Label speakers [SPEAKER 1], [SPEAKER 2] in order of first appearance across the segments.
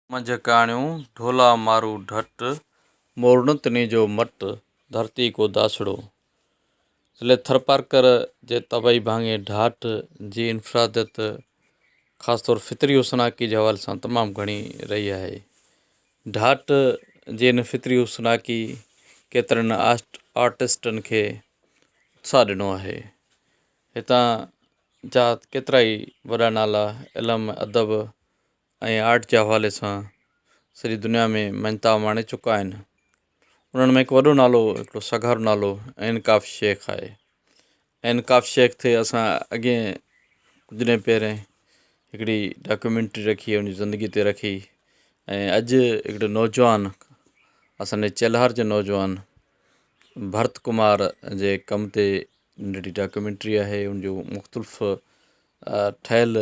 [SPEAKER 1] मंझ काणियूं ढोला मारू ढट, मोरनतनी जो मट, धरती को दासड़ो। इसलिए थरपारकर जे तबाही भांगे ढाट जी इनफरादत ख़ासतौर फितरी उसनाकी जे हवाले सां तमामु घणी रही आहे। ढाट जी इन फितरी उसनाकी केतिरनि आर्टिस्टनि खे उत्साह ॾिनो आहे। हितां जा केतिरा ई वॾा नाला इल्मु अदब ऐं आर्ट जे हवाले सां सॼी दुनिया में मञता माणे चुका आहिनि। उन्हनि में हिकु वॾो नालो, हिकिड़ो सघारो नालो इनकाफ शेख आहे। इनकाफ शेख ते असां अॻे कुझु ॾींहं पहिरें हिकिड़ी डॉक्यूमेंट्री रखी, उनजी ज़िंदगी ते रखी, ऐं अॼु हिकिड़ो नौजवान, असांजे चेल्हार जो नौजवान भरत कुमार जे कम ते नंढड़ी डॉक्यूमेंट्री आहे। उनजो मुख़्तलिफ़ ठहियल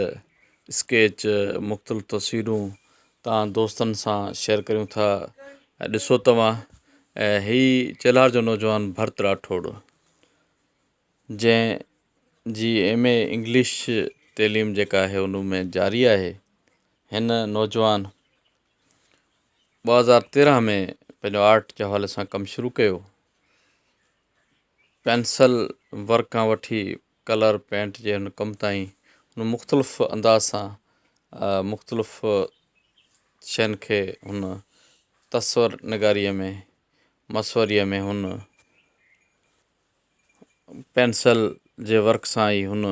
[SPEAKER 1] स्केच, मुख़्तलिफ़ तस्वीरूं तव्हां दोस्तनि सां शेयर करियूं था। ॾिसो तव्हां, हीअ चेल्हार जो नौजवान भरत राठौड़, जंहिंजी MA इंग्लिश तइलीम जेका आहे उन में जारी आहे। हिन नौजवान 2013 में पंहिंजो आर्ट जे हवाले सां कमु शुरू कयो। पेंसिल वर्क खां वठी कलर पेंट जे हुन कम ताईं हुन मुख़्तलिफ़ अंदाज़ सां मुख़्तलिफ़ शयुनि खे हुन तस्वर निगारीअ में, मसवरीअ में हुन पेंसिल जे वर्क सां ई हुन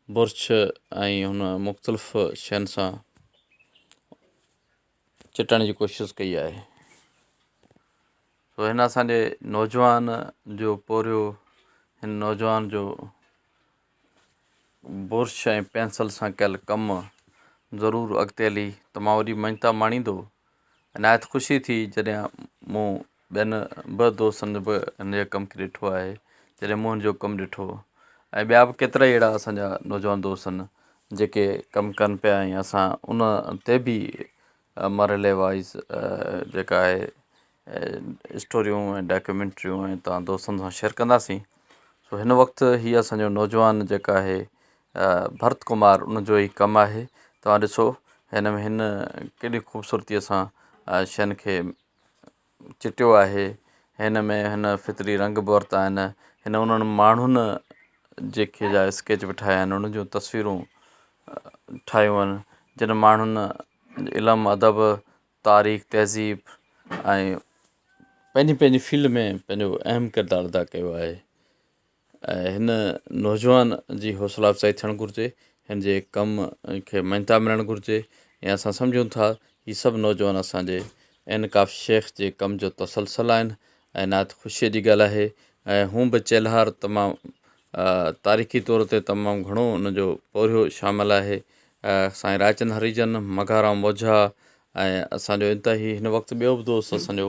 [SPEAKER 1] बुर्श ऐं हुन मुख़्तलिफ़ शयुनि सां चिटण जी कोशिशि कई आहे। हिन असांजे नौजवान जो पोरियो, हिन नौजवान जो बुर्श ऐं पेंसिल सां कयल कमु ज़रूरु अॻिते हली तमामु वॾी मञता माणींदो। निहायत ख़ुशी थी जॾहिं मूं ॿियनि 2 दोस्तनि बि हिन जे कम खे ॾिठो आहे, जॾहिं मूं हिनजो कमु ॾिठो। ऐं ॿिया बि केतिरा ई अहिड़ा असांजा नौजवान दोस्त आहिनि जेके कमु कनि पिया, ऐं असां उन ते बि मरहले वाइज़ जेका आहे स्टोरियूं ऐं डॉक्यूमेंट्रियूं ऐं तव्हां दोस्तनि सां शेयर कंदासीं। सो हिन वक़्तु हीअ असांजो नौजवान जेका आहे भरत कुमार, उनजो ई कमु आहे। तव्हां ॾिसो हिन में हिन केॾी ख़ूबसूरतीअ सां शयुनि खे चिटियो आहे। हिन में हिन फितरी रंग बि वरिता आहिनि। हिन उन्हनि माण्हुनि जेके जा स्केच बि ठाहिया आहिनि, उन्हनि जूं तस्वीरूं ठाहियूं आहिनि, जिन माण्हुनि इल्मु अदब, तारीख़, तहज़ीब ऐं पंहिंजी पंहिंजी फील्ड में पंहिंजो अहम किरदारु अदा कयो आहे। ऐं हिन नौजवान जी हौसला अफ़ज़ाई थियणु घुरिजे, हिन जे कम खे मञता मिलणु घुरिजे। ऐं असां सम्झूं था हीअ सभु नौजवान असांजे इनकाफ शेख जे कम जो तसलसल आहिनि, ऐं निहायत ख़ुशीअ जी ॻाल्हि आहे। ऐं हू बि चेल्हार तमामु तारीख़ी तौर ते तमामु घणो उनजो पोरियो शामिलु आहे। साईं रायचंद हरीजन, मघाराम मोझा, ऐं असांजो इंतिहाई हिन वक़्तु ॿियो बि दोस्त असांजो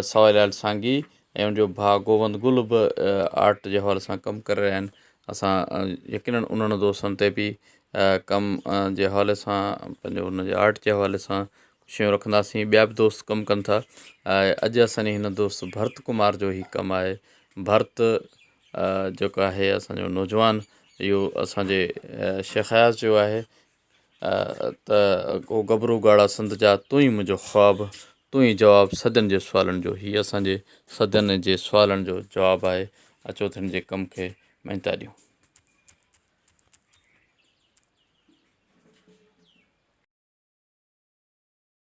[SPEAKER 1] सवाईलाल सांगी ऐं उनजो भाउ गोवंद गुल बि आर्ट जे हवाले सां कमु करे रहिया आहिनि। असां यकीनन उन्हनि दोस्तनि ते बि कमु जे हवाले सां, पंहिंजो हुनजे आर्ट जे हवाले सां ख़ुशियूं रखंदासीं। ॿिया बि दोस्त कमु कनि था। अॼु असांजे हिन दोस्त भरत कुमार जो ई कमु आहे। भरत जेको आहे असांजो नौजवान, इहो असांजे शेख हयास जो आहे त को गबरू ॻाढ़ा संद जा तूं ई मुंहिंजो ख़्वाबु, तूं ई जवाबु सदियुनि जे सुवालनि जो। हीअ असांजे सदियुनि जे सुवालनि जो जवाबु आहे। अचो त हिन जे कम खे मञता ॾियूं।